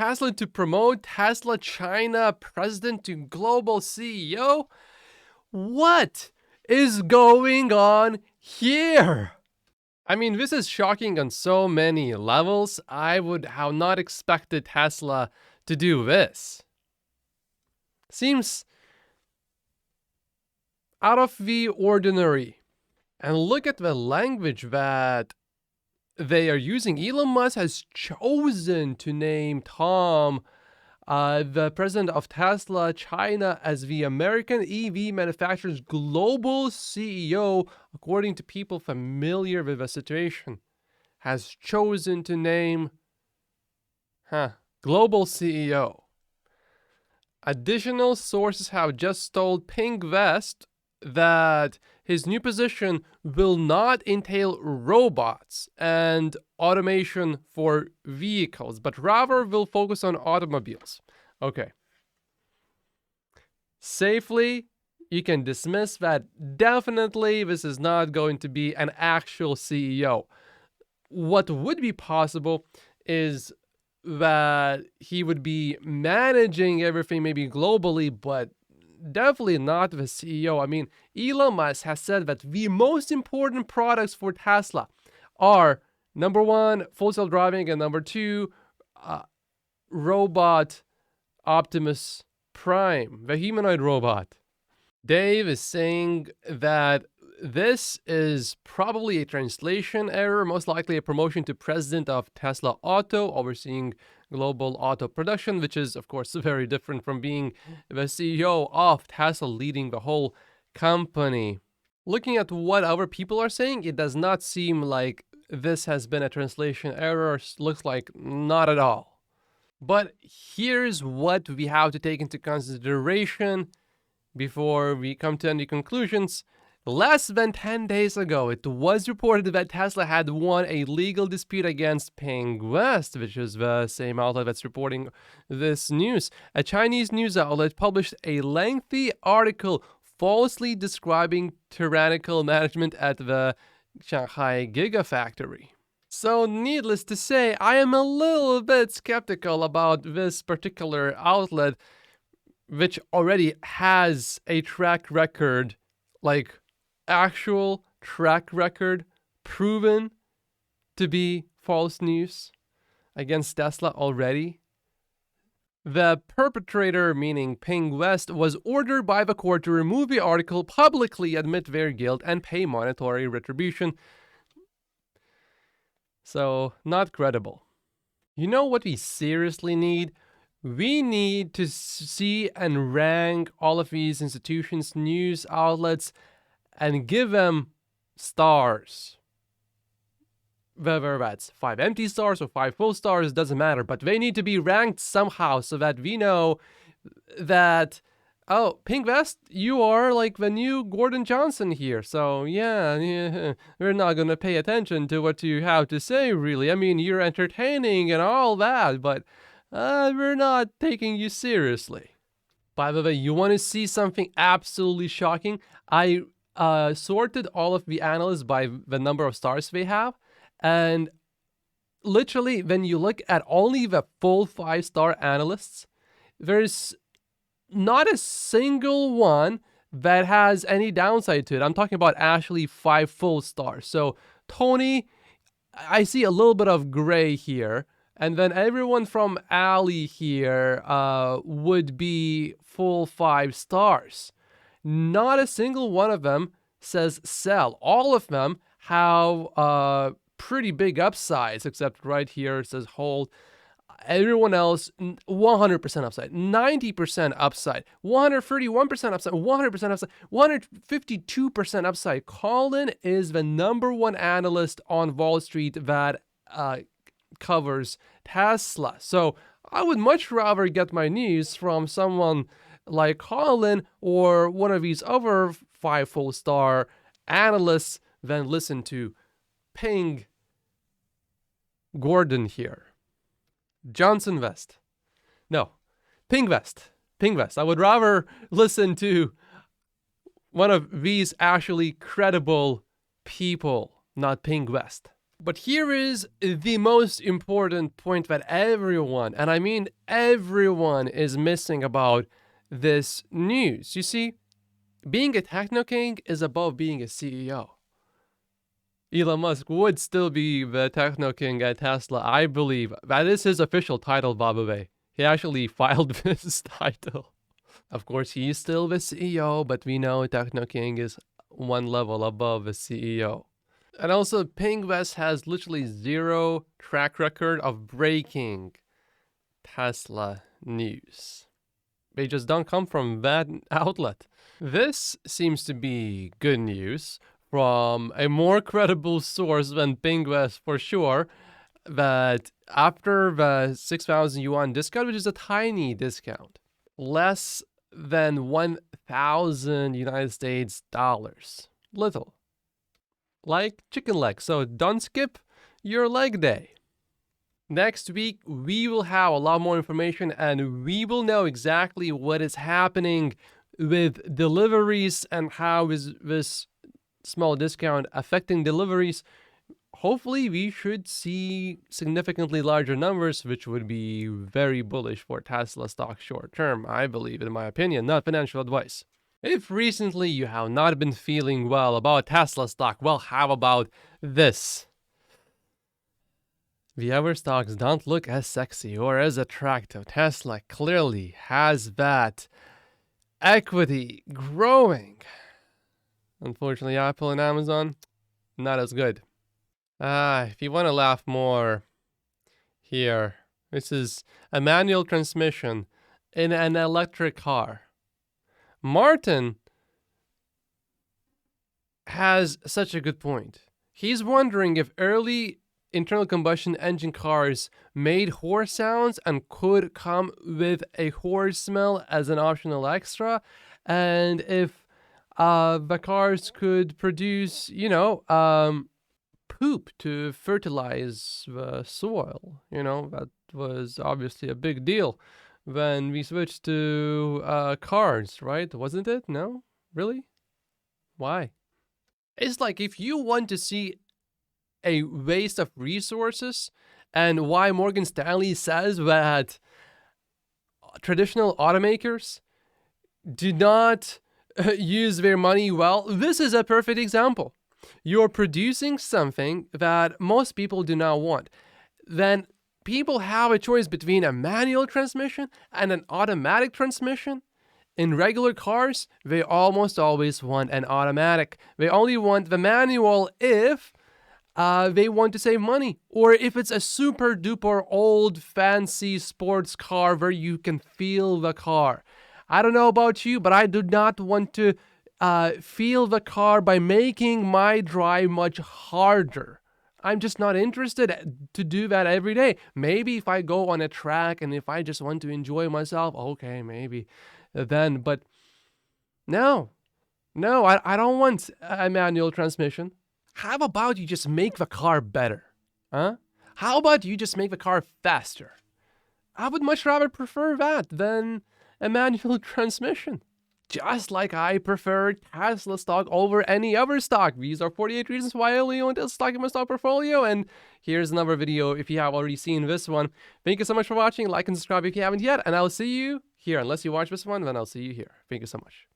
Tesla to promote Tesla China president to global CEO? What is going on here? I mean, this is shocking on so many levels. I would have not expected Tesla to do this. Seems out of the ordinary. And look at the language that they are using. Elon Musk has chosen to name Tom, the president of Tesla China, as the American EV manufacturer's global CEO, according to people familiar with the situation, has chosen to name global CEO. Additional sources have just told Pink Vest that his new position will not entail robots and automation for vehicles, but rather will focus on automobiles. Okay. Safely, you can dismiss that definitely this is not going to be an actual CEO. What would be possible is that he would be managing everything maybe globally, but definitely not the CEO. I mean, Elon Musk has said that the most important products for Tesla are number one, full self-driving, and number two, robot Optimus Prime, the humanoid robot. Dave is saying that this is probably a translation error, most likely a promotion to president of Tesla Auto, overseeing global auto production, which is, of course, very different from being the CEO of Tesla, leading the whole company. Looking at what other people are saying, it does not seem like this has been a translation error. Looks like not at all. But here's what we have to take into consideration before we come to any conclusions. Less than 10 days ago, it was reported that Tesla had won a legal dispute against Pink West, which is the same outlet that's reporting this news. A Chinese news outlet published a lengthy article falsely describing tyrannical management at the Shanghai Gigafactory. So needless to say, I am a little bit skeptical about this particular outlet, which already has a track record, like actual track record proven to be false news against Tesla already. The perpetrator, meaning Pink West, was ordered by the court to remove the article, publicly admit their guilt, and pay monetary retribution. So, not credible. You know what we seriously need? We need to see and rank all of these institutions, news outlets, and give them stars. Whether that's 5 empty stars or 5 full stars, doesn't matter. But they need to be ranked somehow so that we know that, oh, Pink Vest, you are like the new Gordon Johnson here. So yeah, we're not going to pay attention to what you have to say, really. I mean, you're entertaining and all that, but we're not taking you seriously. By the way, you want to see something absolutely shocking? I sorted all of the analysts by the number of stars they have. And literally, when you look at only the full 5-star analysts, there's not a single one that has any downside to it. I'm talking about actually 5 full stars. So Tony, I see a little bit of gray here. And then everyone from Ali here would be full 5 stars. Not a single one of them says sell. All of them have pretty big upsides, except right here it says hold. Everyone else, 100% upside, 90% upside, 131% upside, 100% upside, 152% upside. Colin is the number one analyst on Wall Street that covers Tesla. So I would much rather get my news from someone like Colin or one of these other 5 full-star analysts than listen to Pink Gordon here. Johnson West. No, Pink West. Pink West. I would rather listen to one of these actually credible people, not Pink West. But here is the most important point that everyone, and I mean everyone, is missing about this news. You see, being a techno king is above being a CEO. Elon Musk would still be the techno king at Tesla, I believe. That is his official title, by the way. He actually filed this title. Of course, he's still the CEO, but we know techno king is one level above the CEO. And also, Pingvest has literally zero track record of breaking Tesla news. They just don't come from that outlet. This seems to be good news from a more credible source than Pingvest for sure, that after the 6,000 yuan discount, which is a tiny discount, less than 1,000 United States dollars. Little. Like chicken legs, so don't skip your leg day. Next week, we will have a lot more information and we will know exactly what is happening with deliveries and how is this small discount affecting deliveries. Hopefully, we should see significantly larger numbers, which would be very bullish for Tesla stock short term, I believe, in my opinion, not financial advice. If recently you have not been feeling well about Tesla stock, well, how about this? The other stocks don't look as sexy or as attractive. Tesla clearly has that equity growing. Unfortunately, Apple and Amazon, not as good. If you want to laugh more, here, this is a manual transmission in an electric car. Martin has such a good point. He's wondering if early internal combustion engine cars made horse sounds and could come with a horse smell as an optional extra, and if the cars could produce, poop to fertilize the soil. That was obviously a big deal when we switched to cars, right? Wasn't it? No? Really? Why? It's like if you want to see a waste of resources and why Morgan Stanley says that traditional automakers do not use their money well, this is a perfect example. You're producing something that most people do not want. Then people have a choice between a manual transmission and an automatic transmission. In regular cars, they almost always want an automatic. They only want the manual if they want to save money, or if it's a super duper old fancy sports car where you can feel the car. I don't know about you, but I do not want to feel the car by making my drive much harder. I'm just not interested to do that every day. Maybe if I go on a track and if I just want to enjoy myself, okay, maybe then. But no, I don't want a manual transmission. How about you just make the car better? Huh? How about you just make the car faster? I would much rather prefer that than a manual transmission. Just like I prefer Tesla stock over any other stock. These are 48 reasons why I only own Tesla stock in my stock portfolio. And here's another video if you have already seen this one. Thank you so much for watching. Like and subscribe if you haven't yet. And I'll see you here. Unless you watch this one, then I'll see you here. Thank you so much.